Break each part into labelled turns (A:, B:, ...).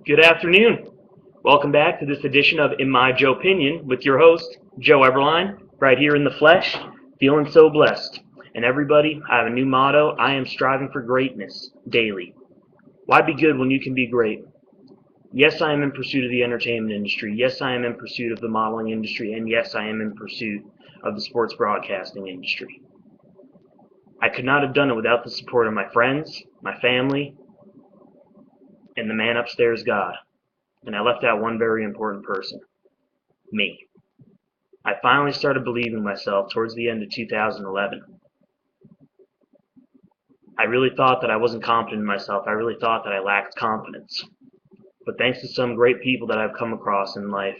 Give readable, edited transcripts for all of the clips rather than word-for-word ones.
A: Good afternoon. Welcome back to this edition of In My Joepinion with your host, Joe Eberlein, right here in the flesh, feeling so blessed. And everybody, I have a new motto. I am striving for greatness daily. Why be good when you can be great? Yes, I am in pursuit of the entertainment industry. Yes, I am in pursuit of the modeling industry. And yes, I am in pursuit of the sports broadcasting industry. I could not have done it without the support of my friends, my family, and the man upstairs, God. And I left out one very important person, me. I finally started believing myself towards the end of 2011. I really thought that I wasn't confident in myself. I really thought that I lacked confidence. But thanks to some great people that I've come across in life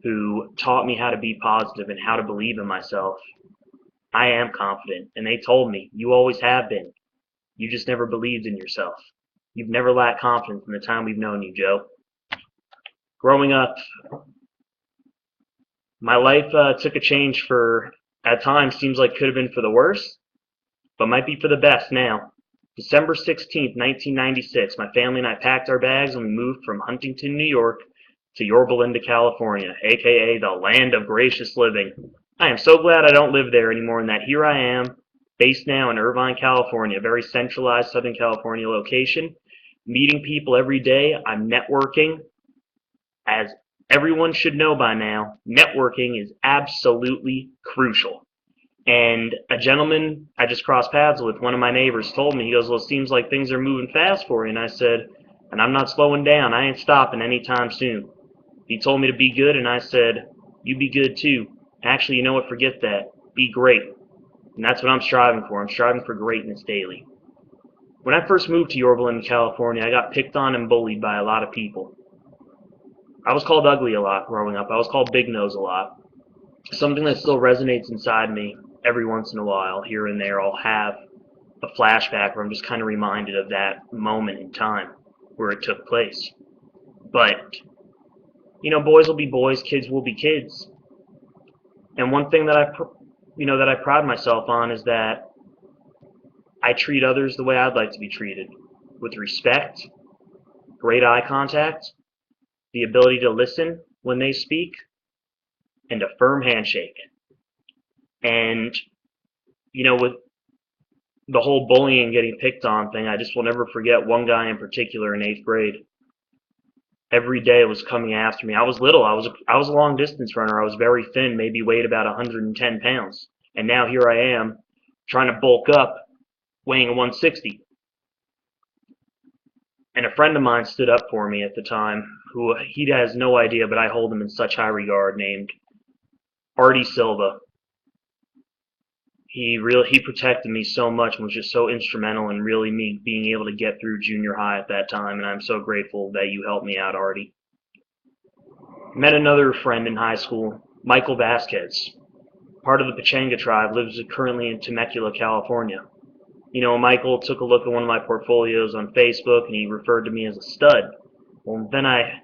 A: who taught me how to be positive and how to believe in myself, I am confident. And they told me, you always have been. You just never believed in yourself. You've never lacked confidence in the time we've known you, Joe. Growing up, my life took a change for, at times, seems like could have been for the worse, but might be for the best now. December 16th, 1996, my family and I packed our bags and we moved from Huntington, New York to Yorba Linda, California, aka the land of gracious living. I am so glad I don't live there anymore and that here I am, based now in Irvine, California, a very centralized Southern California location, meeting people every day. I'm networking. As everyone should know by now, networking is absolutely crucial. And a gentleman I just crossed paths with, one of my neighbors, told me, he goes, well, it seems like things are moving fast for you. And I said, and I'm not slowing down. I ain't stopping anytime soon. He told me to be good, and I said, you be good too. Actually, you know what? Forget that. Be great. And that's what I'm striving for. I'm striving for greatness daily. When I first moved to Yorba Linda, California, I got picked on and bullied by a lot of people. I was called ugly a lot growing up. I was called big nose a lot. Something that still resonates inside me every once in a while, here and there. I'll have a flashback where I'm just kind of reminded of that moment in time where it took place. But, boys will be boys, kids will be kids. And one thing that I pride myself on is that I treat others the way I'd like to be treated, with respect, great eye contact, the ability to listen when they speak, and a firm handshake. And, with the whole bullying, getting picked on thing, I just will never forget one guy in particular in 8th grade. Every day was coming after me. I was little. I was a long distance runner. I was very thin, maybe weighed about 110 pounds. And now here I am trying to bulk up, weighing 160. And a friend of mine stood up for me at the time, who he has no idea, but I hold him in such high regard, named Artie Silva. He protected me so much and was just so instrumental in really me being able to get through junior high at that time, and I'm so grateful that you helped me out, Artie. Met another friend in high school, Michael Vasquez, part of the Pechanga tribe, lives currently in Temecula, California. Michael took a look at one of my portfolios on Facebook and he referred to me as a stud. Well, then I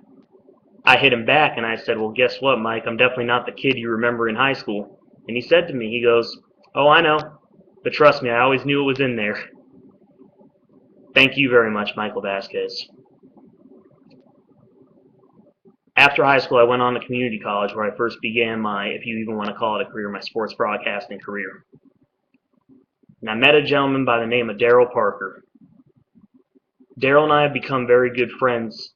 A: hit him back and I said, well, guess what, Mike? I'm definitely not the kid you remember in high school. And he said to me, he goes, oh, I know, but trust me, I always knew it was in there. Thank you very much, Michael Vasquez. After high school, I went on to community college where I first began my, if you even want to call it a career, my sports broadcasting career. And I met a gentleman by the name of Daryl Parker. Daryl and I have become very good friends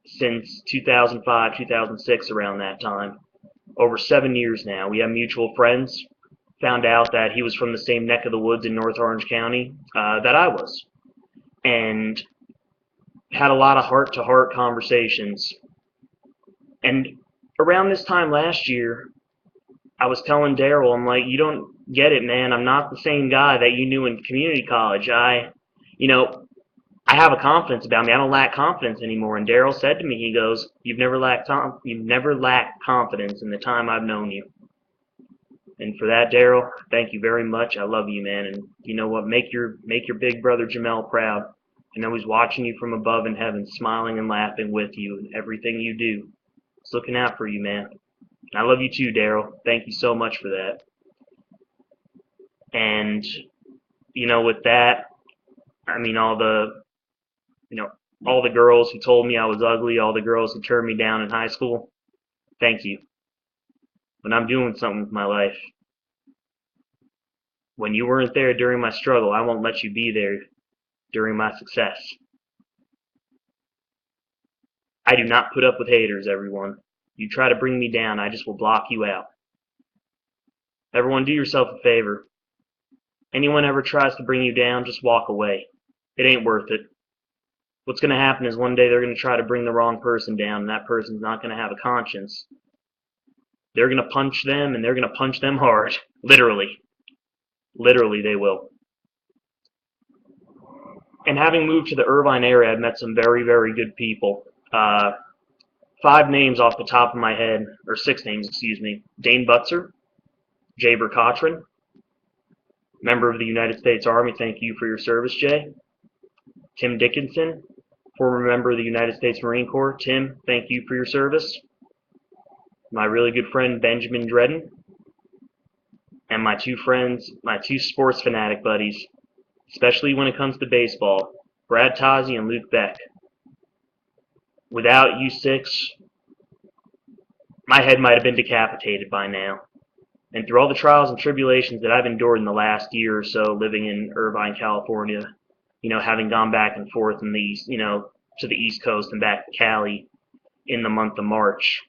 A: since 2005, 2006, around that time. Over 7 years now. We have mutual friends. Found out that he was from the same neck of the woods in North Orange County that I was. And had a lot of heart-to-heart conversations. And around this time last year, I was telling Daryl, I'm like, you don't get it, man. I'm not the same guy that you knew in community college. I have a confidence about me. I don't lack confidence anymore. And Daryl said to me, he goes, you've never lacked confidence in the time I've known you. And for that, Daryl, thank you very much. I love you, man. And you know what? Make your big brother Jamel proud. I know he's watching you from above in heaven, smiling and laughing with you in everything you do. He's looking out for you, man. I love you too, Daryl. Thank you so much for that. And, with that, all the, All the girls who told me I was ugly, all the girls who turned me down in high school, thank you. When I'm doing something with my life, when you weren't there during my struggle, I won't let you be there during my success. I do not put up with haters, everyone. You try to bring me down, I just will block you out. Everyone, do yourself a favor. Anyone ever tries to bring you down, just walk away. It ain't worth it. What's going to happen is one day they're going to try to bring the wrong person down, and that person's not going to have a conscience. They're going to punch them, and they're going to punch them hard. Literally. Literally, they will. And having moved to the Irvine area, I've met some very, very good people. 5 names off the top of my head, or 6 names, excuse me. Dane Butzer, Jay Vercottron, member of the United States Army, thank you for your service, Jay. Tim Dickinson, former member of the United States Marine Corps. Tim, thank you for your service. My really good friend Benjamin Dredden, and my 2 friends, my 2 sports fanatic buddies, especially when it comes to baseball, Brad Tozzi and Luke Beck. Without you 6, my head might have been decapitated by now. And through all the trials and tribulations that I've endured in the last year or so living in Irvine, California, having gone back and forth in the East, to the East Coast and back to Cali in the month of March.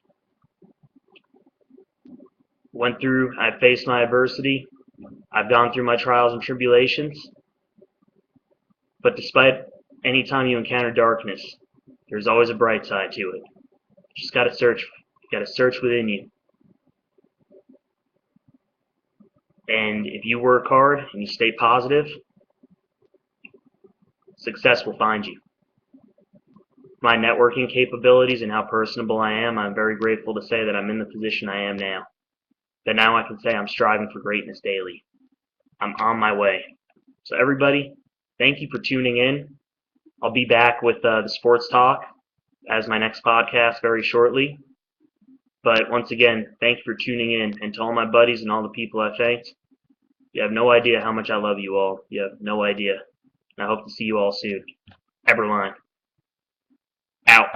A: I've faced my adversity, I've gone through my trials and tribulations, but despite any time you encounter darkness, there's always a bright side to it. You just gotta search within you. And if you work hard and you stay positive, success will find you. My networking capabilities and how personable I am, I'm very grateful to say that I'm in the position I am now. That now I can say I'm striving for greatness daily. I'm on my way. So everybody, thank you for tuning in. I'll be back with the Sports Talk as my next podcast very shortly. But once again, thank you for tuning in. And to all my buddies and all the people I thanked, you have no idea how much I love you all. You have no idea. And I hope to see you all soon. Eberlein. Out.